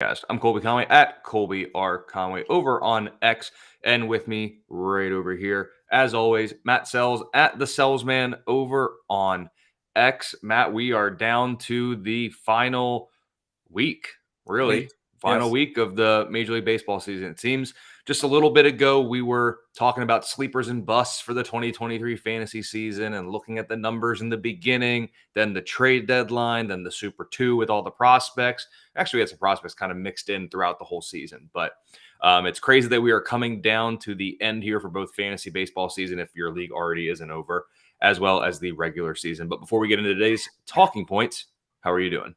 I'm Colby Conway at Colby R. Conway over on X, and with me right over here, as always, Matt Selz at the Selzman over on X. Matt, we are down to the final week, really. Final Yes. week of the Major League Baseball season. It seems just a little bit ago we were talking about sleepers and busts for the 2023 fantasy season and looking at the numbers in the beginning, then the trade deadline, then the Super 2 with all the prospects. Actually, we had some prospects kind of mixed in throughout the whole season, but it's crazy that we are coming down to the end here for both fantasy baseball season, if your league already isn't over, as well as the regular season. But before we get into today's talking points, how are you doing?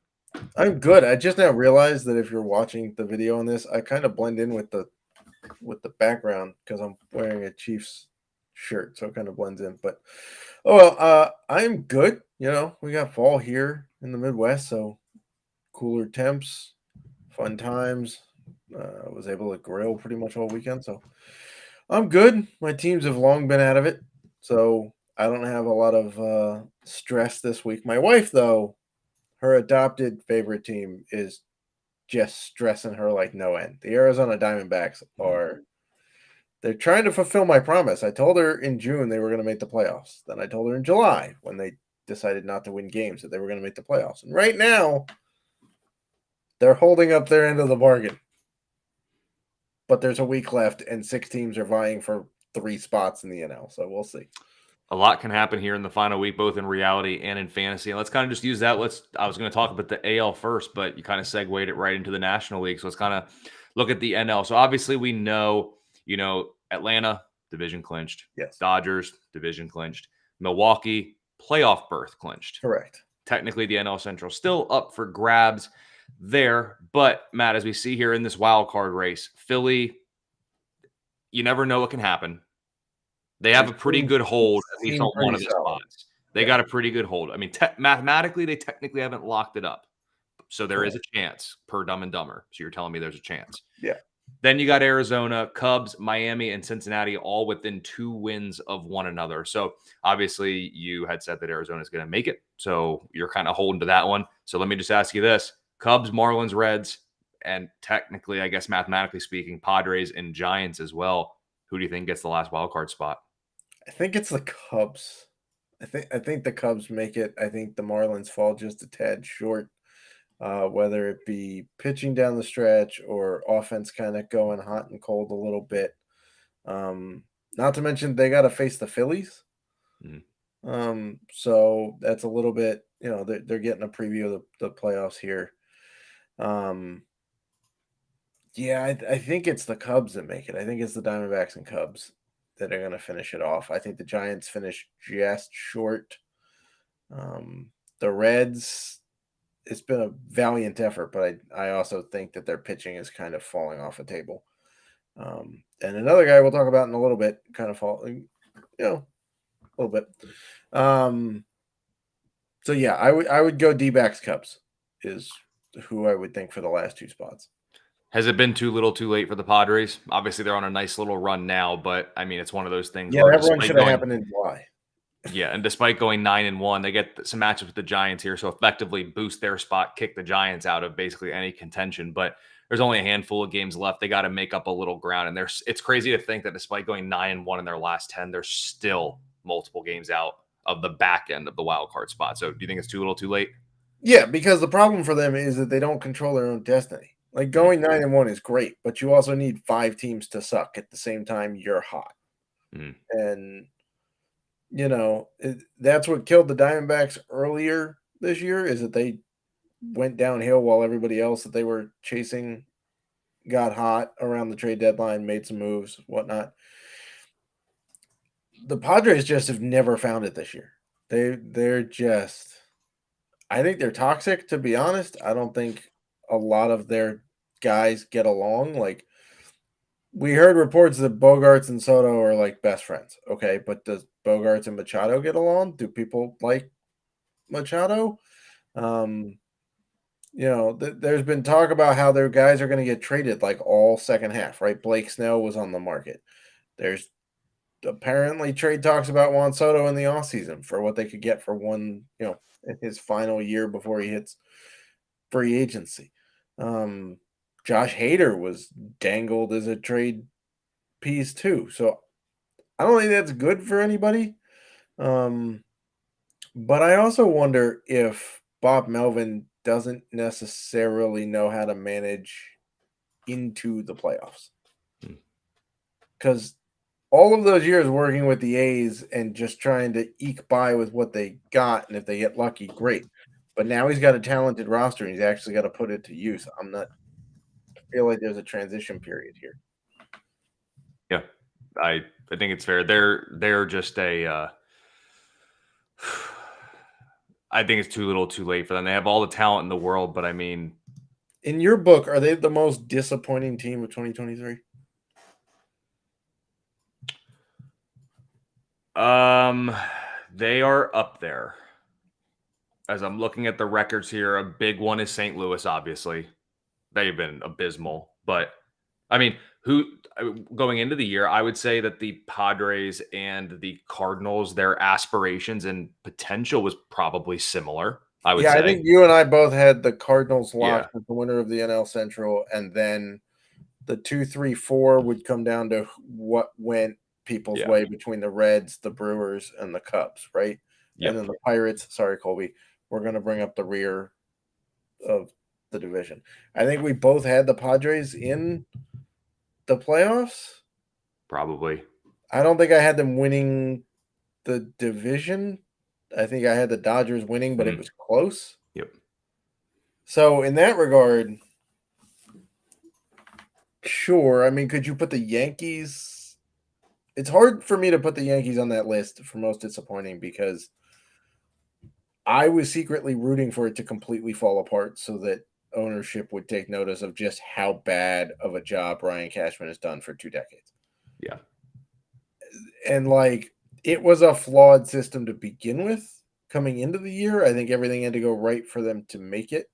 I'm good. I just now realized that if you're watching the video on this, I kind of blend in with the background because I'm wearing a Chiefs shirt, so it kind of blends in. But I'm good. We got fall here in the Midwest, so cooler temps, fun times. I was able to grill pretty much all weekend, so I'm good. My teams have long been out of it, so I don't have a lot of stress this week. My wife, though, her adopted favorite team is just stressing her like no end. The Arizona Diamondbacks they're trying to fulfill my promise. I told her in June they were going to make the playoffs. Then I told her in July when they decided not to win games that they were going to make the playoffs. And right now, they're holding up their end of the bargain. But there's a week left and 6 teams are vying for 3 spots in the NL. So we'll see. A lot can happen here in the final week, both in reality and in fantasy. And let's kind of just use that. I was going to talk about the AL first, but you kind of segued it right into the National League. So let's kind of look at the NL. So obviously we know, Atlanta, division clinched. Yes. Dodgers, division clinched. Milwaukee, playoff berth clinched. Correct. Technically, the NL Central still up for grabs there. But, Matt, as we see here in this wild card race, Philly, you never know what can happen. They have a pretty good hold, at least on one of the spots. They got a pretty good hold. I mean, mathematically, they technically haven't locked it up. So there is a chance per Dumb and Dumber. So you're telling me there's a chance. Yeah. Then you got Arizona, Cubs, Miami, and Cincinnati all within 2 wins of one another. So obviously you had said that Arizona is going to make it. So you're kind of holding to that one. So let me just ask you this. Cubs, Marlins, Reds, and technically, I guess mathematically speaking, Padres and Giants as well. Who do you think gets the last wild card spot? I think it's the Cubs. I think the Cubs make it. I think the Marlins fall just a tad short, whether it be pitching down the stretch or offense kind of going hot and cold a little bit. Not to mention they got to face the Phillies. So that's a little bit, they're getting a preview of the playoffs here. Yeah, I think it's the Cubs that make it. I think it's the Diamondbacks and Cubs that are going to finish it off. I think the Giants finish just short. The Reds, it's been a valiant effort, but I also think that their pitching is kind of falling off a table. And another guy we'll talk about in a little bit, kind of falling, a little bit. So yeah, I would go D-backs Cubs is who I would think for the last 2 spots. Has it been too little too late for the Padres? Obviously, they're on a nice little run now, but, I mean, it's one of those things Yeah, where that run should have happened in July. Yeah, and despite going 9-1, they get some matchups with the Giants here, so effectively boost their spot, kick the Giants out of basically any contention. But there's only a handful of games left. They got to make up a little ground, and it's crazy to think that despite going 9-1 in their last 10, they're still multiple games out of the back end of the wild card spot. So do you think it's too little too late? Yeah, because the problem for them is that they don't control their own destiny. Like going 9-1 is great, but you also need 5 teams to suck at the same time you're hot. And that's what killed the Diamondbacks earlier this year is that they went downhill while everybody else that they were chasing got hot around the trade deadline, made some moves, whatnot. The Padres just have never found it this year. They're just, I think they're toxic, to be honest. I don't think a lot of their guys get along. Like, we heard reports that Bogarts and Soto are like best friends. Okay, but does Bogarts and Machado get along? Do people like Machado? There's been talk about how their guys are going to get traded like all second half, right? Blake Snell was on the market. There's apparently trade talks about Juan Soto in the offseason for what they could get for one, in his final year before he hits free agency. Josh Hader was dangled as a trade piece too. So I don't think that's good for anybody. Um, but I also wonder if Bob Melvin doesn't necessarily know how to manage into the playoffs. Hmm. Because all of those years working with the A's and just trying to eke by with what they got, and if they get lucky, great. But now he's got a talented roster, and he's actually got to put it to use. I feel like there's a transition period here. Yeah, I think it's fair. They're just a. I think it's too little, too late for them. They have all the talent in the world, but I mean, In your book, are they the most disappointing team of 2023? they are up there. As I'm looking at the records here, a big one is St. Louis. Obviously, they've been abysmal, but I mean, going into the year, I would say that the Padres and the Cardinals, their aspirations and potential was probably similar. I would Yeah, I think say, you and I both had the Cardinals yeah, locked as the winner of the NL Central, and then the 2, 3, 4 would come down to what went people's yeah, way between the Reds, the Brewers, and the Cubs, right? And yep. then the Pirates, sorry, Colby, we're going to bring up the rear of the division. I think we both had the Padres in the playoffs. Probably. I don't think I had them winning the division. I think I had the Dodgers winning, but it Mhm. was close. Yep. So in that regard, sure. I mean, could you put the Yankees? It's hard for me to put the Yankees on that list for most disappointing because I was secretly rooting for it to completely fall apart so that ownership would take notice of just how bad of a job Ryan Cashman has done for 2 decades. Yeah. And like it was a flawed system to begin with coming into the year. I think everything had to go right for them to make it.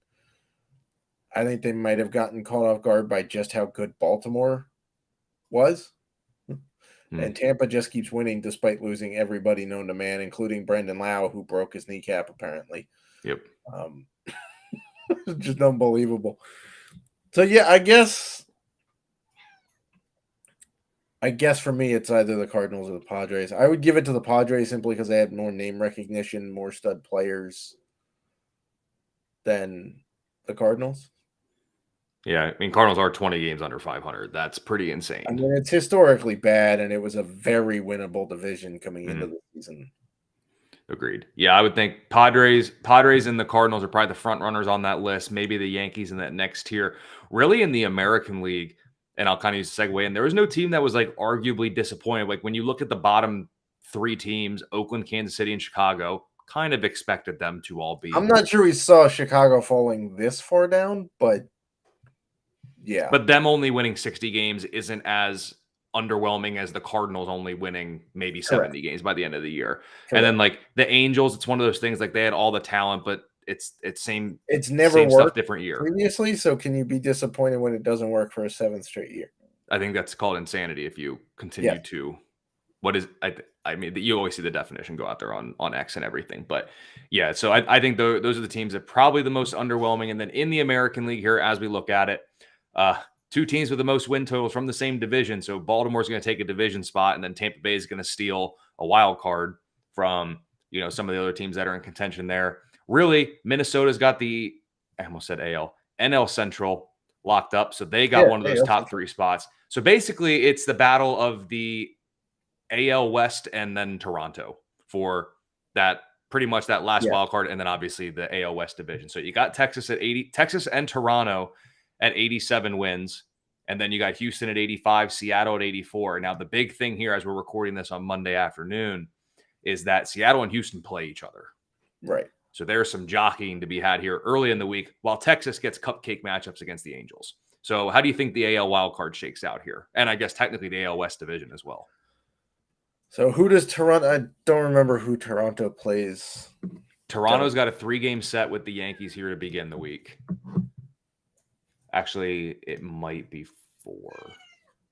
I think they might have gotten caught off guard by just how good Baltimore was. Hmm. And Tampa just keeps winning despite losing everybody known to man, including Brendan Lau, who broke his kneecap apparently. Yep. Um, just unbelievable. So yeah, I guess for me it's either the Cardinals or the Padres. I would give it to the Padres simply because they had more name recognition, more stud players than the Cardinals. Yeah. I mean, Cardinals are 20 games under 500. That's pretty I insane. mean, it's historically bad, and it was a very winnable division coming into Mhm. the season. Agreed. Yeah, I would think Padres and the Cardinals are probably the front runners on that list. Maybe the Yankees in that next tier. Really, in the American League, and I'll kind of use a segue in. There was no team that was like arguably disappointed. Like when you look at the bottom three teams, Oakland, Kansas City, and Chicago, kind of expected them to all I'm be. not sure we saw Chicago falling this far down, but yeah, But them only winning 60 games isn't as underwhelming as the Cardinals only winning maybe correct, 70 games by the end of the year. And then correct. like the Angels, it's one of those things like they had all the talent, but it's It's never same stuff, worked different year. previously, so can you be disappointed when it doesn't work for a seventh straight year? I think that's called insanity if you Yes. continue to what is I mean you always see the definition go out there on X and everything. But yeah, so I think those are the teams that probably the most underwhelming. And then in the American League here, as we look at it, uh, two teams with the most win totals from the same division. So Baltimore's going to take a division spot, and then Tampa Bay is going to steal a wild card from some of the other teams that are in contention there. Really, Minnesota's got I almost said NL Central locked up, so they got Yeah, one of hey, those top three spots. So basically, it's the battle of the AL West and then Toronto for that pretty much that last yeah, wild card, and then obviously the AL West division. So you got Texas at 80, Texas and Toronto at 87 wins, and then you got Houston at 85, Seattle at 84. Now the big thing here, as we're recording this on Monday afternoon, is that Seattle and Houston play each other. right. So there's some jockeying to be had here early in the week, while Texas gets cupcake matchups against the Angels. So how do you think the AL wildcard shakes out here? And I guess technically the AL West division as well. So who does Toronto? I don't remember who Toronto plays. Toronto's got a 3-game set with the Yankees here to begin the week. Actually, it might be 4.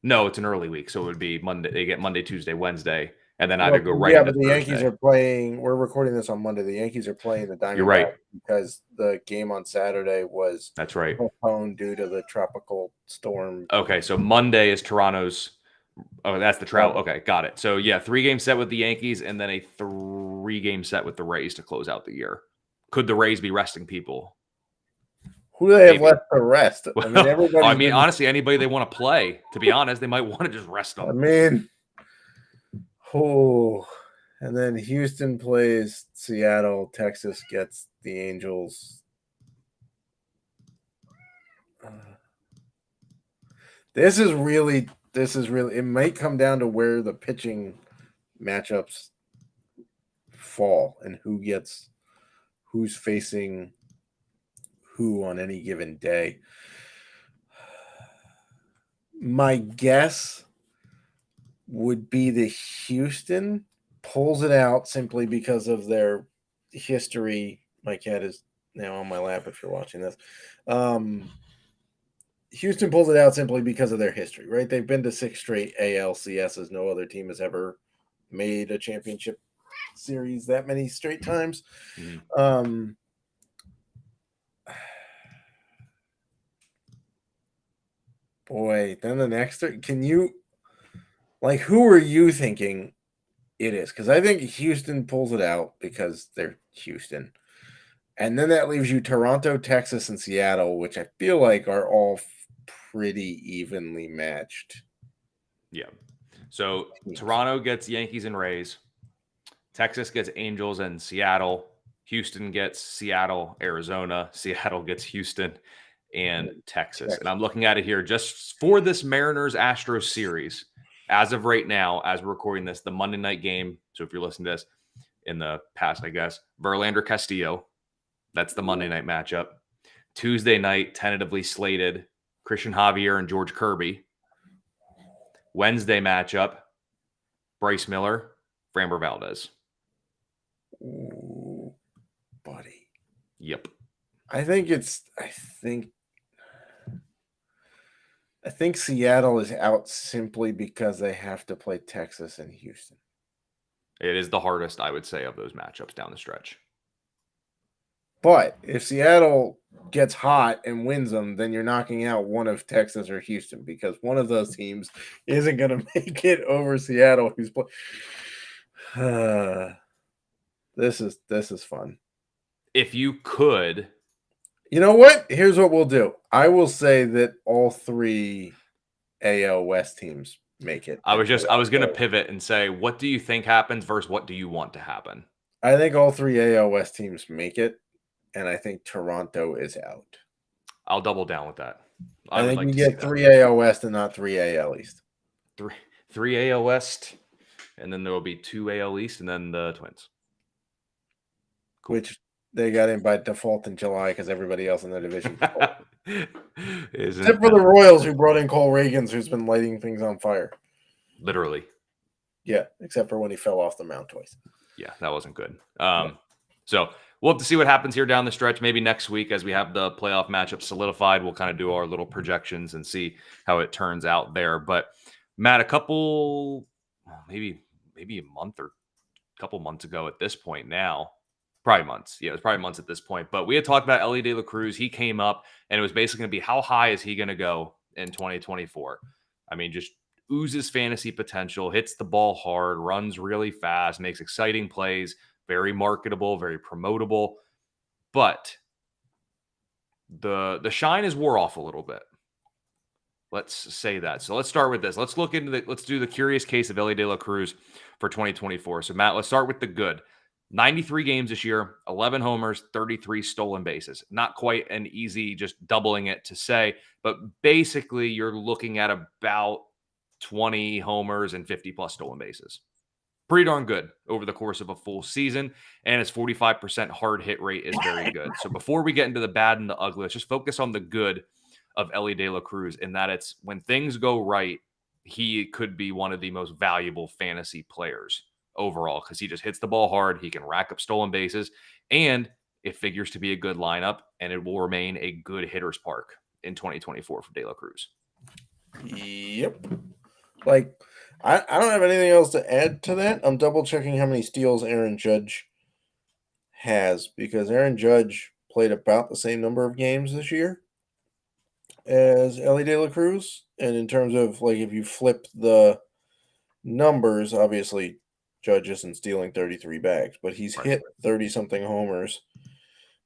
No, it's an early week, so it would be Monday. They get Monday, Tuesday, Wednesday, and then either Well, go right yeah, into but the Yankees Thursday. are playing. We're recording this on Monday. The Yankees are playing the You're right. Diamondbacks because the game on Saturday was That's right. postponed due to the tropical storm. Okay, so Monday is Toronto's. Oh, that's the travel. Okay, got it. So yeah, 3-game set with the Yankees, and then a 3-game set with the Rays to close out the year. Could the Rays be resting people? Who do they have Maybe. left to rest? I mean, everybody's been. Honestly, anybody they want to play. To be honest, they might want to just rest I them. mean, oh, and then Houston plays Seattle. Texas gets the Angels. This is really. It might come down to where the pitching matchups fall and who's facing who on any given day. My guess would be that Houston pulls it out simply because of their history. My cat is now on my lap if you're watching this. Houston pulls it out simply because of their history, right? They've been to 6 straight ALCSs. No other team has ever made a championship series that many straight times. Mm-hmm. Boy, then the next, can you, like, who are you thinking it is? Because I think Houston pulls it out because they're Houston. And then that leaves you Toronto, Texas, and Seattle, which I feel like are all pretty evenly matched. Yeah. So Toronto gets Yankees and Rays. Texas gets Angels and Seattle. Houston gets Seattle, Arizona. Seattle gets Houston and Texas. And I'm looking at it here just for this Mariners-Astros series. As of right now, as we're recording this, the Monday night game. So if you're listening to this in the past, I guess, Verlander Castillo. That's the Monday night matchup. Tuesday night, tentatively slated, Christian Javier and George Kirby. Wednesday matchup, Bryce Miller, Framber Valdez. Ooh, buddy. Yep. I think Seattle is out simply because they have to play Texas and Houston. It is the hardest, I would say, of those matchups down the stretch. But if Seattle gets hot and wins them, then you're knocking out one of Texas or Houston because one of those teams isn't going to make it over Seattle. Who's this is fun. If you could, you know what? Here's what we'll do. I will say that all 3 AL West teams make it. I was going to pivot and say, what do you think happens versus what do you want to happen? I think all 3 AL West teams make it. And I think Toronto is out. I'll double down with that. I think you get 3 AL West and not 3 AL East. 3 AL West, and then there will be 2 AL East, and then the Twins. Cool. Which they got in by default in July because everybody else in the division. Except for the Royals, who brought in Cole Reagans, who's been lighting things on fire. Literally. Yeah, except for when he fell off the mound twice. Yeah, that wasn't good. So we'll have to see what happens here down the stretch. Maybe next week as we have the playoff matchup solidified, we'll kind of do our little projections and see how it turns out there. But Matt, maybe a month or a couple months ago at this point now, probably months. Yeah, it was probably months at this point. But we had talked about Elly De La Cruz. He came up and it was basically going to be how high is he going to go in 2024? I mean, just oozes fantasy potential, hits the ball hard, runs really fast, makes exciting plays. Very marketable, very promotable, but the shine is wore off a little bit. Let's say that. So let's start with this. Let's do the curious case of Elly De La Cruz for 2024. So Matt, let's start with the good. 93 games this year, 11 homers, 33 stolen bases. Not quite an easy just doubling it to say, but basically you're looking at about 20 homers and 50 plus stolen bases. Pretty darn good over the course of a full season, and his 45% hard hit rate is very good. So before we get into the bad and the ugly, let's just focus on the good of Elly De La Cruz, in that it's when things go right, he could be one of the most valuable fantasy players overall because he just hits the ball hard. He can rack up stolen bases, and it figures to be a good lineup, and it will remain a good hitter's park in 2024 for De La Cruz. Yep. Like, I don't have anything else to add to that. I'm double checking how many steals Aaron Judge has because Aaron Judge played about the same number of games this year as Elly De La Cruz. And in terms of like if you flip the numbers, obviously Judge isn't stealing 33 bags, but he's Right. hit 30 something homers.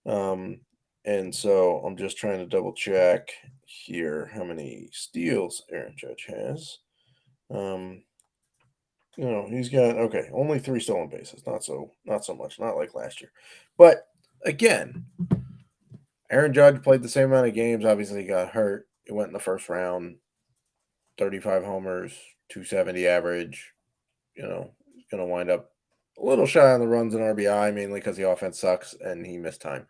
And so I'm just trying to double check here how many steals Aaron Judge has. He's got only 3 stolen bases. Not so much, not like last year. But again, Aaron Judge played the same amount of games. Obviously, he got hurt. He went in the first round, 35 homers, 270 average. He's going to wind up a little shy on the runs and RBI, mainly because the offense sucks and he missed time.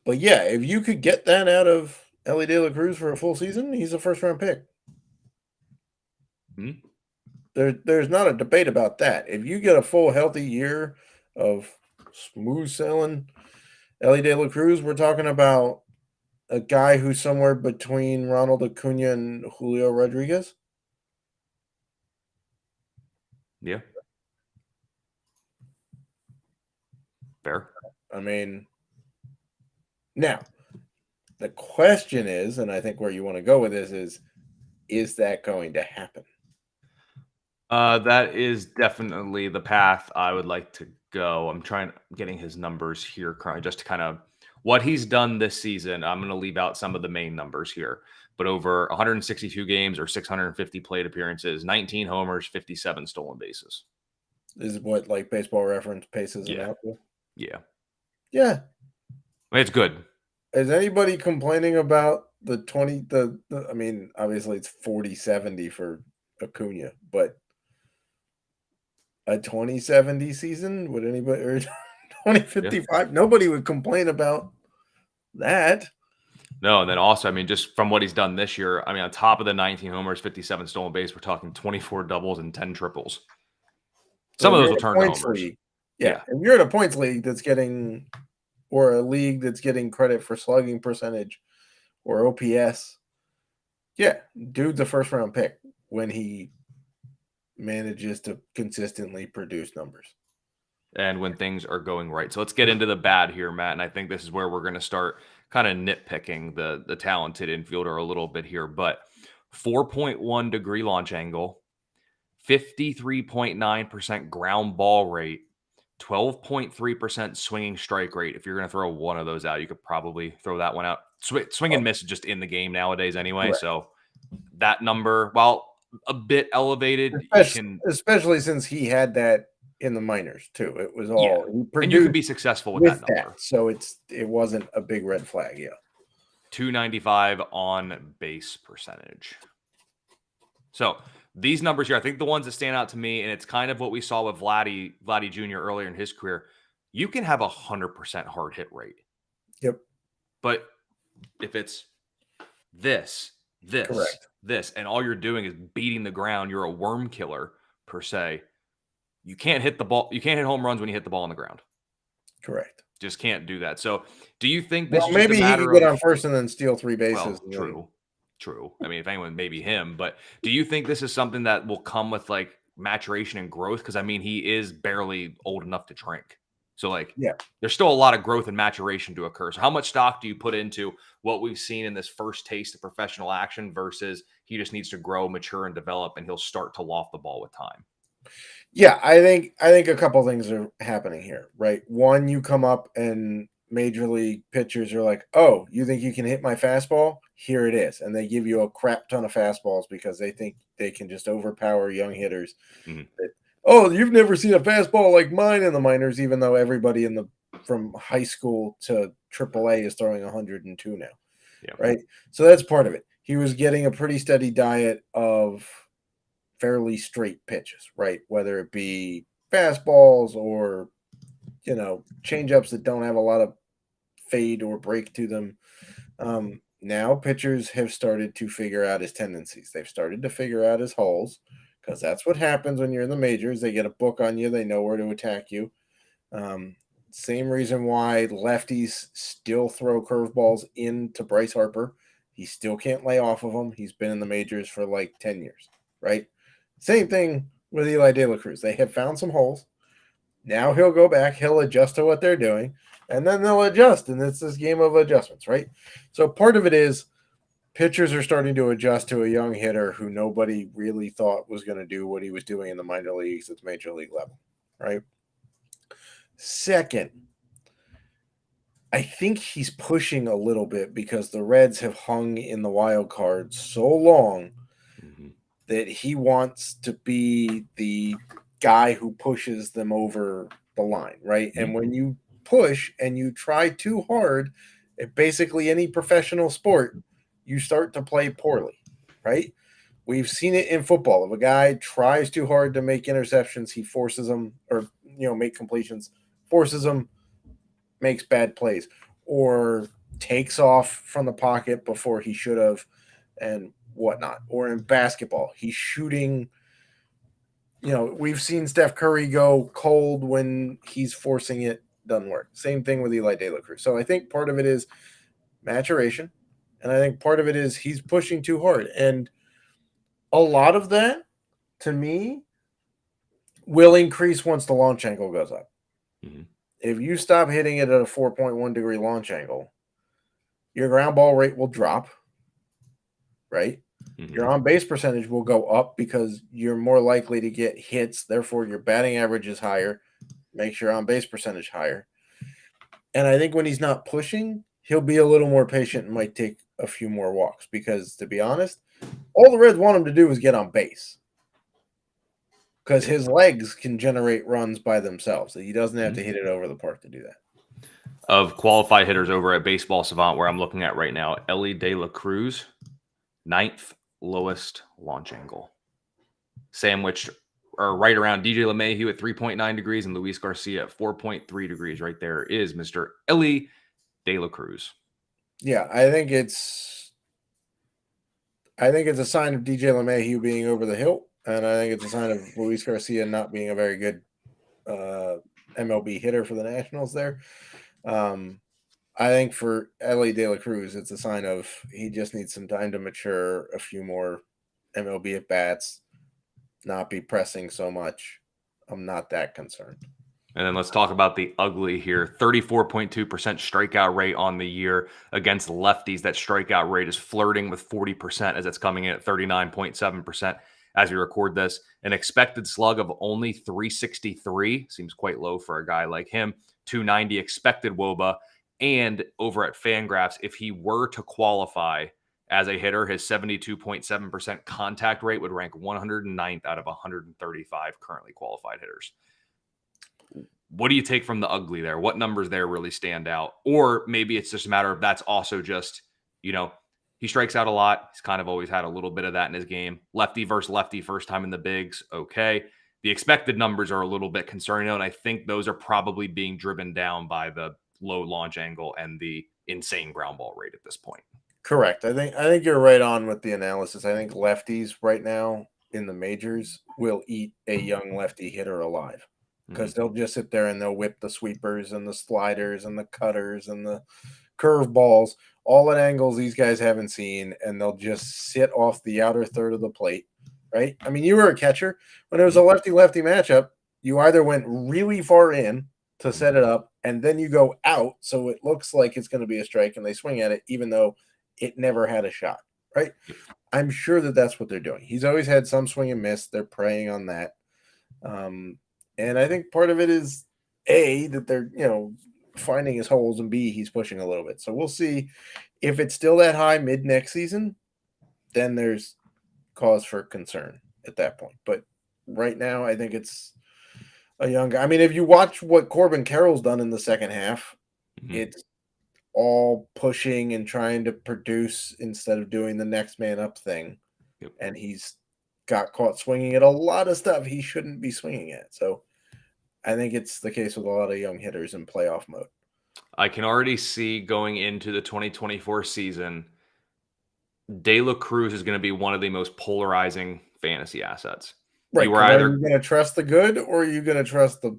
But yeah, if you could get that out of Elly De La Cruz for a full season, he's a first round pick. Mm-hmm. There's not a debate about that. If you get a full healthy year of smooth sailing Elly De La Cruz, we're talking about a guy who's somewhere between Ronald Acuna and Julio Rodriguez. Yeah. Fair. I mean, now the question is, and I think where you want to go with this is that going to happen? That is definitely the path I would like to go. I'm getting his numbers here just to kind of what he's done this season. I'm going to leave out some of the main numbers here, but over 162 games or 650 plate appearances, 19 homers, 57 stolen bases. This is what like Baseball Reference paces it out with? Yeah. Yeah. I mean, it's good. Is anybody complaining about the 20 I mean, obviously it's 40-70 for Acuna, but a 2070 season? Would anybody or 2055? Yeah. Nobody would complain about that. No, and then also, I mean, just from what he's done this year, I mean, on top of the 19 homers, 57 stolen base, we're talking 24 doubles and 10 triples. Some of those will turn to homers. Yeah. If you're in a points league that's getting, or a league that's getting credit for slugging percentage or OPS, yeah, dude's a first round pick when he manages to consistently produce numbers. And when things are going right. So let's get into the bad here, Matt. And I think this is where we're going to start kind of nitpicking the talented infielder a little bit here. But 4.1 degree launch angle, 53.9% ground ball rate, 12.3% swinging strike rate. If you're going to throw one of those out, you could probably throw that one out. Swing and miss is just in the game nowadays anyway. Right. So that number, while a bit elevated, especially since he had that in the minors too. It was all and you could be successful with that number. So it wasn't a big red flag. Yeah. 295 on base percentage. So these numbers here, I think the ones that stand out to me, and it's kind of what we saw with Vladdy Jr. earlier in his career. You can have 100% hard hit rate. Yep. But if it's this, and all you're doing is beating the ground, you're a worm killer per se. You can't hit the ball. You can't hit home runs when you hit the ball on the ground. Correct. Just can't do that. So do you think this is maybe just a matter he could get on first and then steal 3 bases? Well, true. I mean, if anyone, maybe him. But do you think this is something that will come with like maturation and growth? Because I mean, he is barely old enough to drink. So like, there's still a lot of growth and maturation to occur. So how much stock do you put into what we've seen in this first taste of professional action versus he just needs to grow, mature, and develop, and he'll start to loft the ball with time? Yeah, I think a couple things are happening here, right? One, you come up and major league pitchers are like, "Oh, you think you can hit my fastball? Here it is," and they give you a crap ton of fastballs because they think they can just overpower young hitters. Mm-hmm. Oh, you've never seen a fastball like mine in the minors, even though everybody from high school to AAA is throwing 102 now, right? So that's part of it. He was getting a pretty steady diet of fairly straight pitches, right? Whether it be fastballs or, changeups that don't have a lot of fade or break to them. Now pitchers have started to figure out his tendencies. They've started to figure out his holes because that's what happens when you're in the majors. They get a book on you. They know where to attack you. Same reason why lefties still throw curveballs into Bryce Harper. He still can't lay off of them. He's been in the majors for like 10 years. right? Same thing with Eli De La Cruz. They have found some holes. Now he'll go back, he'll adjust to what they're doing, and then they'll adjust. And it's this game of adjustments, right? So part of it is pitchers are starting to adjust to a young hitter who nobody really thought was going to do what he was doing in the minor leagues at major league level, right? Second, I think he's pushing a little bit because the Reds have hung in the wild card so long that he wants to be the guy who pushes them over the line, right? And when you push and you try too hard at basically any professional sport, you start to play poorly, right? We've seen it in football. If a guy tries too hard to make interceptions, he forces them, or make completions, forces them, makes bad plays, or takes off from the pocket before he should have, and whatnot. Or in basketball, he's shooting. We've seen Steph Curry go cold when he's forcing it, doesn't work. Same thing with Eli De La Cruz. So I think part of it is maturation, and I think part of it is he's pushing too hard. And a lot of that, to me, will increase once the launch angle goes up. If you stop hitting it at a 4.1 degree launch angle, your ground ball rate will drop, right? Your on base percentage will go up because you're more likely to get hits. Therefore, your batting average is higher, makes your on base percentage higher. And I think when he's not pushing, he'll be a little more patient and might take a few more walks because, to be honest, all the Reds want him to do is get on base because his legs can generate runs by themselves. He doesn't have to hit it over the park to do that. Of qualified hitters over at Baseball Savant, where I'm looking at right now, Elly De La Cruz, 9th lowest launch angle. Sandwiched or right around DJ LeMahieu at 3.9 degrees and Luis Garcia at 4.3 degrees. Right there is Mr. Elly De La Cruz. Yeah, I think it's a sign of DJ LeMahieu being over the hill, and I think it's a sign of Luis Garcia not being a very good MLB hitter for the Nationals there. I think for Elly De La Cruz, it's a sign of he just needs some time to mature, a few more MLB at bats, not be pressing so much. I'm not that concerned. And then let's talk about the ugly here. 34.2% strikeout rate on the year against lefties. That strikeout rate is flirting with 40% as it's coming in at 39.7% as we record this. An expected slug of only 363 seems quite low for a guy like him. 290 expected WOBA. And over at Fangraphs, if he were to qualify as a hitter, his 72.7% contact rate would rank 109th out of 135 currently qualified hitters. What do you take from the ugly there? What numbers there really stand out? Or maybe it's just a matter of that's also just, he strikes out a lot. He's kind of always had a little bit of that in his game. Lefty versus lefty, first time in the bigs. Okay. The expected numbers are a little bit concerning, and I think those are probably being driven down by the low launch angle and the insane ground ball rate at this point. Correct. I think you're right on with the analysis. I think lefties right now in the majors will eat a young lefty hitter alive because they'll just sit there and they'll whip the sweepers and the sliders and the cutters and the curve balls, all at angles these guys haven't seen, and they'll just sit off the outer third of the plate, right? I mean, you were a catcher. When it was a lefty-lefty matchup, you either went really far in to set it up, and then you go out so it looks like it's going to be a strike, and they swing at it even though it never had a shot, right? I'm sure that that's what they're doing. He's always had some swing and miss. They're preying on that. And I think part of it is, A, that they're, finding his holes, and B, he's pushing a little bit. So we'll see if it's still that high mid next season, then there's cause for concern at that point. But right now, I think it's a young guy. I mean, if you watch what Corbin Carroll's done in the second half, it's all pushing and trying to produce instead of doing the next man up thing. And he's got caught swinging at a lot of stuff he shouldn't be swinging at. So I think it's the case with a lot of young hitters in playoff mode. I can already see going into the 2024 season, De La Cruz is going to be one of the most polarizing fantasy assets. Right. Are you going to trust the good, or are you going to trust the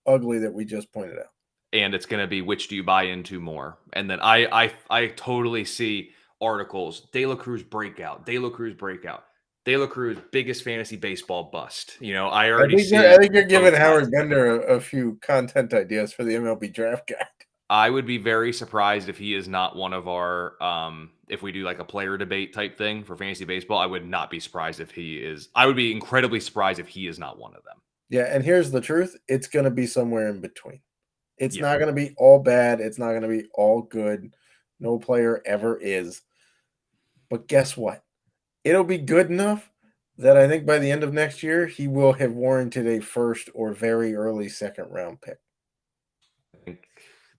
ugly that we just pointed out? And it's going to be, which do you buy into more? And then I totally see articles, De La Cruz breakout, De La Cruz breakout. De La Cruz, biggest fantasy baseball bust. I I already think see you're giving both Howard sides. Bender a few content ideas for the MLB draft guide. I would be very surprised if he is not one of our if we do like a player debate type thing for fantasy baseball. I would not be surprised if he is. I would be incredibly surprised if he is not one of them. Yeah, and here's the truth. It's going to be somewhere in between. It's Yeah. not going to be all bad. It's not going to be all good. No player ever is. But guess what? It'll be good enough that I think by the end of next year, he will have warranted a first or very early second round pick. I think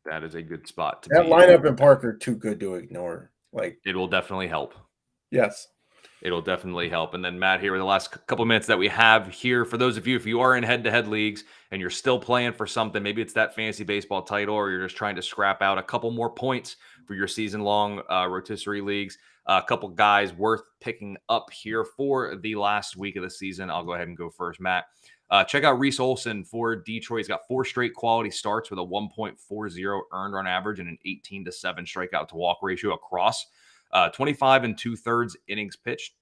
that is a good spot to That be in. lineup and Park are too good to ignore. It will definitely help. Yes. It'll definitely help. And then Matt, here with the last couple of minutes that we have here, for those of you, if you are in head-to-head leagues and you're still playing for something, maybe it's that fantasy baseball title, or you're just trying to scrap out a couple more points for your season-long rotisserie leagues, a couple guys worth picking up here for the last week of the season. I'll go ahead and go first, Matt. Check out Reese Olson for Detroit. He's got 4 straight quality starts with a 1.40 earned run average and an 18-7 strikeout to walk ratio across 25 and 2/3 innings pitched.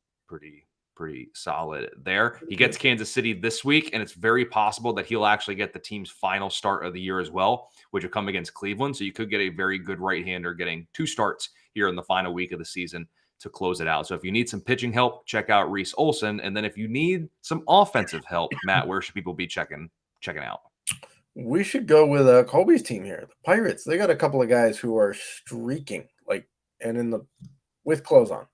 Pretty solid there. He gets Kansas City this week, and it's very possible that he'll actually get the team's final start of the year as well, which will come against Cleveland. So you could get a very good right-hander getting 2 starts here in the final week of the season to close it out. So if you need some pitching help, check out Reese Olson. And then if you need some offensive help, Matt, where should people be checking out? We should go with Colby's team here. The Pirates, they got a couple of guys who are streaking, and with clothes on.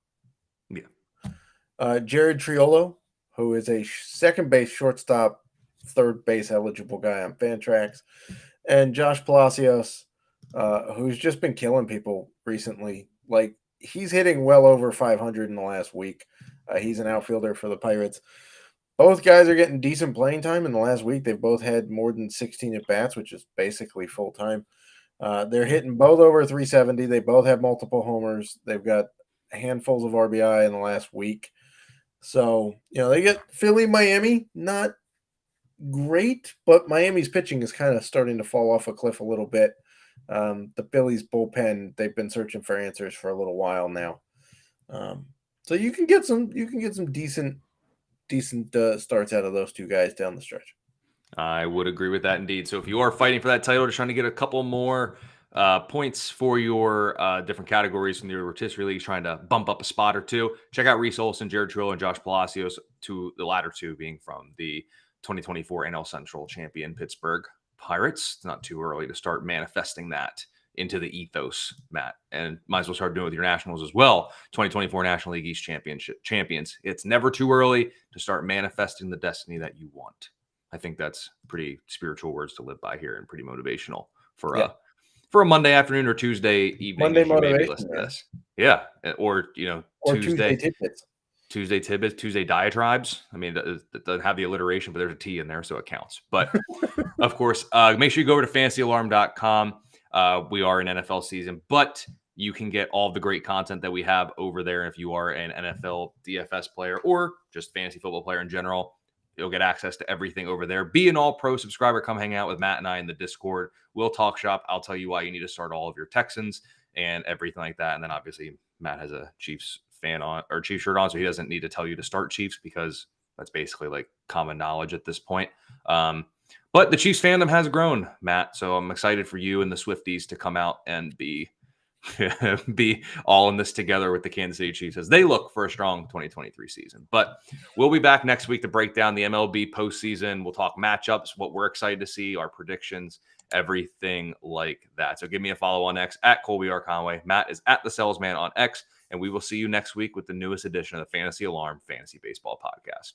Yeah. Jared Triolo, who is a second base, shortstop, third base eligible guy on Fantrax, and Josh Palacios, who's just been killing people recently. He's hitting well over 500 in the last week. He's an outfielder for the Pirates. Both guys are getting decent playing time in the last week. They've both had more than 16 at-bats, which is basically full-time. They're hitting both over 370. They both have multiple homers. They've got handfuls of RBI in the last week. So, they get Philly, Miami, not great, but Miami's pitching is kind of starting to fall off a cliff a little bit. The Phillies bullpen, they've been searching for answers for a little while now. So you can get some decent starts out of those two guys down the stretch. I would agree with that indeed. So if you are fighting for that title, just trying to get a couple more points for your different categories from the rotisserie leagues, trying to bump up a spot or two, check out Reese Olson, Jared Triolo, and Josh Palacios, the latter two being from the 2024 NL Central champion Pittsburgh Pirates. It's not too early to start manifesting that into the ethos, Matt, and might as well start doing it with your Nationals as well. 2024 National League East champions. It's never too early to start manifesting the destiny that you want. I think that's pretty spiritual words to live by here, and pretty motivational for a Monday afternoon or Tuesday evening. Monday maybe listen to this. Yeah, or Tuesday tidbits. Tuesday tidbits, Tuesday diatribes. I mean, that doesn't have the alliteration, but there's a T in there, so it counts. But of course, make sure you go over to fantasyalarm.com. We are in NFL season, but you can get all the great content that we have over there. If you are an NFL DFS player or just fantasy football player in general, you'll get access to everything over there. Be an all-pro subscriber. Come hang out with Matt and I in the Discord. We'll talk shop. I'll tell you why you need to start all of your Texans and everything like that. And then obviously Matt has a Chiefs fan on, or Chiefs shirt on, so he doesn't need to tell you to start Chiefs, because that's basically like common knowledge at this point. But the Chiefs fandom has grown, Matt. So I'm excited for you and the Swifties to come out and be all in this together with the Kansas City Chiefs as they look for a strong 2023 season. But we'll be back next week to break down the MLB postseason. We'll talk matchups, what we're excited to see, our predictions, everything like that. So give me a follow on X at Colby R. Conway. Matt is at the Selz Man on X, and we will see you next week with the newest edition of the Fantasy Alarm Fantasy Baseball Podcast.